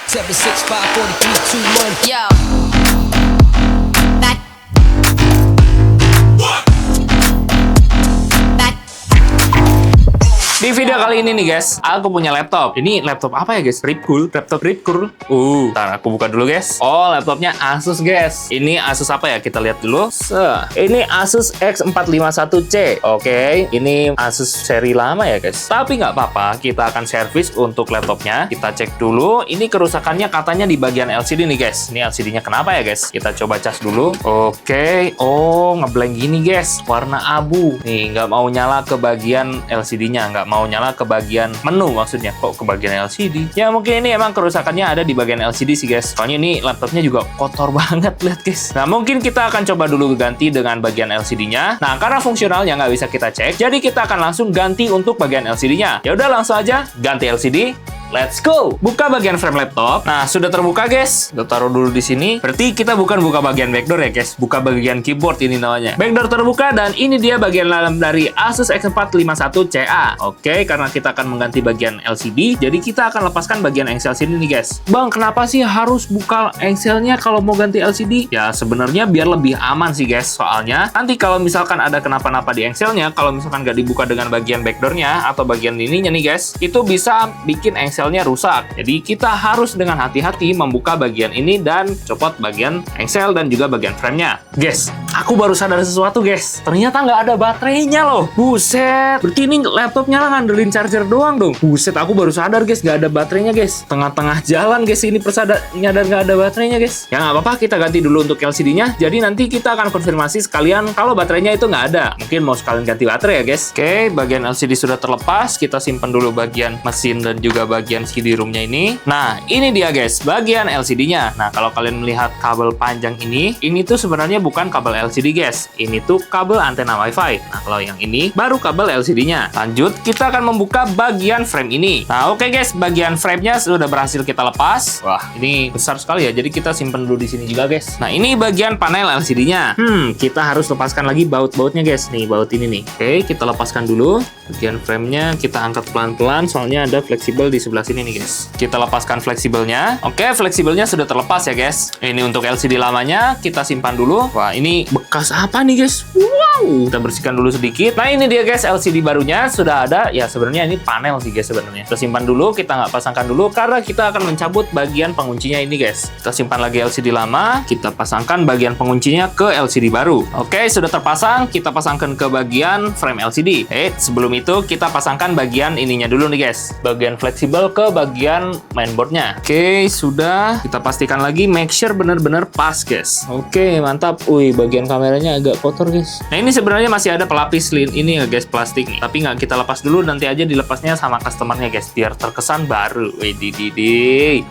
7, 6, 5, 4, 3, 2, 1. Yo. Back. Di video kali ini nih guys, aku punya laptop. Ini laptop apa ya guys? Ripcool, laptop Ripcool. Ntar aku buka dulu guys. Oh, laptopnya Asus guys. Ini Asus apa ya? Kita lihat dulu. Ini Asus X451C. Oke, ini Asus seri lama ya guys. Tapi nggak apa-apa, kita akan servis untuk laptopnya. Kita cek dulu. Ini kerusakannya katanya di bagian LCD nih guys. Ini LCD-nya kenapa ya guys? Kita coba cas dulu. Oke, oh ngeblank gini guys, warna abu. Nih nggak mau nyala ke bagian LCD-nya, nggak mau nyala ke bagian menu maksudnya. Kok ke bagian LCD? Ya mungkin ini emang kerusakannya ada di bagian LCD sih guys. Soalnya ini laptopnya juga kotor banget, lihat guys. Nah mungkin kita akan coba dulu ganti dengan bagian LCD-nya. Nah karena fungsionalnya nggak bisa kita cek, jadi kita akan langsung ganti untuk bagian LCD-nya. Ya udah langsung aja ganti LCD. Let's go! Buka bagian frame laptop. Nah, sudah terbuka, guys. Kita taruh dulu di sini. Berarti kita bukan buka bagian backdoor ya, guys. Buka bagian keyboard ini namanya. Backdoor terbuka dan ini dia bagian dalam dari Asus X451CA. Oke, karena kita akan mengganti bagian LCD, jadi kita akan lepaskan bagian engsel sini nih, guys. Bang, kenapa sih harus buka engselnya kalau mau ganti LCD? Ya, sebenarnya biar lebih aman sih, guys. Soalnya, nanti kalau misalkan ada kenapa-napa di engselnya, kalau misalkan nggak dibuka dengan bagian backdoornya atau bagian ininya nih, guys, itu bisa bikin engselnya rusak. Jadi kita harus dengan hati-hati membuka bagian ini dan copot bagian engsel dan juga bagian framenya. Guys, aku baru sadar sesuatu guys. Ternyata nggak ada baterainya loh. Buset. Berarti ini laptopnya ngandelin charger doang dong. Buset, aku baru sadar guys nggak ada baterainya guys. Tengah-tengah jalan guys ini nyadar nggak ada baterainya guys. Ya nggak apa-apa, kita ganti dulu untuk LCD-nya. Jadi nanti kita akan konfirmasi sekalian kalau baterainya itu nggak ada. Mungkin mau sekalian ganti baterai ya guys. Oke, bagian LCD sudah terlepas. Kita simpan dulu bagian mesin dan juga bagian CD room-nya ini. Nah, ini dia guys, bagian LCD-nya. Nah, kalau kalian melihat kabel panjang ini tuh sebenarnya bukan kabel LCD guys. Ini tuh kabel antena WiFi. Nah, kalau yang ini baru kabel LCD-nya. Lanjut, kita akan membuka bagian frame ini. Nah, oke guys, bagian frame-nya sudah berhasil kita lepas. Wah, ini besar sekali ya. Jadi kita simpan dulu di sini juga guys. Nah, ini bagian panel LCD-nya. Kita harus lepaskan lagi baut-bautnya guys. Nih, baut ini nih. Oke, kita lepaskan dulu. Bagian frame-nya kita angkat pelan-pelan soalnya ada fleksibel di sebelah sini nih guys. Kita lepaskan fleksibelnya. Oke, fleksibelnya sudah terlepas ya guys. Ini untuk LCD lamanya kita simpan dulu. Wah, ini bekas apa nih guys? Wow, kita bersihkan dulu sedikit. Nah, ini dia guys, LCD barunya sudah ada. Ya sebenarnya ini panel sih guys sebenarnya. Kita simpan dulu, kita nggak pasangkan dulu karena kita akan mencabut bagian penguncinya ini guys. Kita simpan lagi LCD lama, kita pasangkan bagian penguncinya ke LCD baru. Oke, sudah terpasang, kita pasangkan ke bagian frame LCD. Sebelum itu kita pasangkan bagian ininya dulu nih guys. Bagian fleksibel ke bagian mainboardnya. Oke, sudah. Kita pastikan lagi, make sure benar-benar pas guys. Oke, mantap. Wih, bagian kameranya agak kotor guys. Nah, ini sebenarnya masih ada pelapis ini ya guys, plastik nih. Tapi nggak kita lepas dulu, nanti aja dilepasnya sama customernya guys, biar terkesan baru. Wih,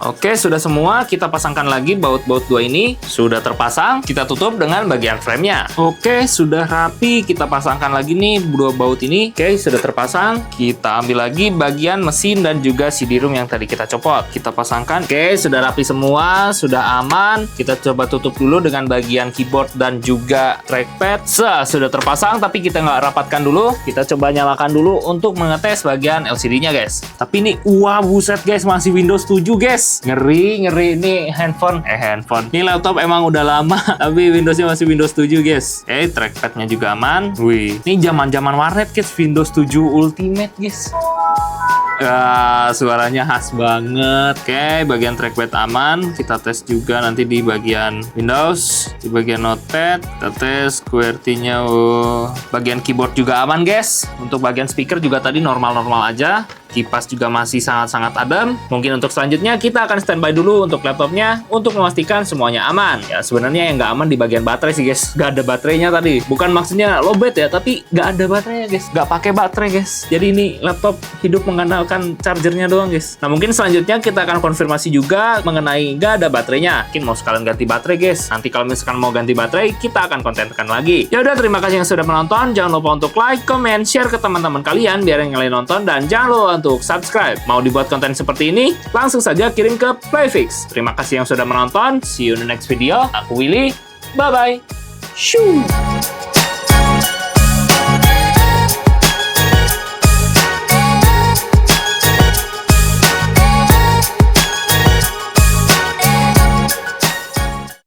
Oke, sudah semua. Kita pasangkan lagi baut-baut dua ini. Sudah terpasang. Kita tutup dengan bagian framenya. Oke, sudah rapi. Kita pasangkan lagi nih dua baut ini. Oke, sudah terpasang. Kita ambil lagi bagian mesin dan juga CD room yang tadi kita copot. Kita pasangkan. Oke, sudah rapi semua, sudah aman. Kita coba tutup dulu dengan bagian keyboard dan juga trackpad. Sudah terpasang, tapi kita nggak rapatkan dulu. Kita coba nyalakan dulu untuk mengetes bagian LCD-nya guys. Tapi ini, wah buset guys, masih Windows 7 guys. Ngeri ini handphone. Ini laptop emang udah lama, tapi Windows-nya masih Windows 7 guys. Trackpad-nya juga aman. Wih, ini zaman-zaman warnet guys, Windows 7 Ultimate guys. Suaranya khas banget. Oke, bagian trackpad aman. Kita tes juga nanti di bagian Windows, di bagian notepad. Kita tes QWERTY-nya. Bagian keyboard juga aman guys. Untuk bagian speaker juga tadi normal-normal aja. Kipas juga masih sangat-sangat adem. Mungkin untuk selanjutnya kita akan standby dulu untuk laptopnya untuk memastikan semuanya aman. Ya sebenarnya yang nggak aman di bagian baterai sih guys. Nggak ada baterainya tadi. Bukan maksudnya lowbat ya, tapi nggak ada baterainya guys. Nggak pakai baterai guys. Jadi ini laptop hidup mengandalkan chargernya doang guys. Nah mungkin selanjutnya kita akan konfirmasi juga mengenai nggak ada baterainya. Mungkin mau sekalian ganti baterai guys. Nanti kalau misalkan mau ganti baterai kita akan kontenkan lagi. Ya udah, terima kasih yang sudah menonton. Jangan lupa untuk like, comment, share ke teman-teman kalian biar yang lain nonton, dan jangan lupa untuk subscribe. Mau dibuat konten seperti ini? Langsung saja kirim ke Playfix. Terima kasih yang sudah menonton. See you in the next video. Aku Willy. Bye-bye. Shoo.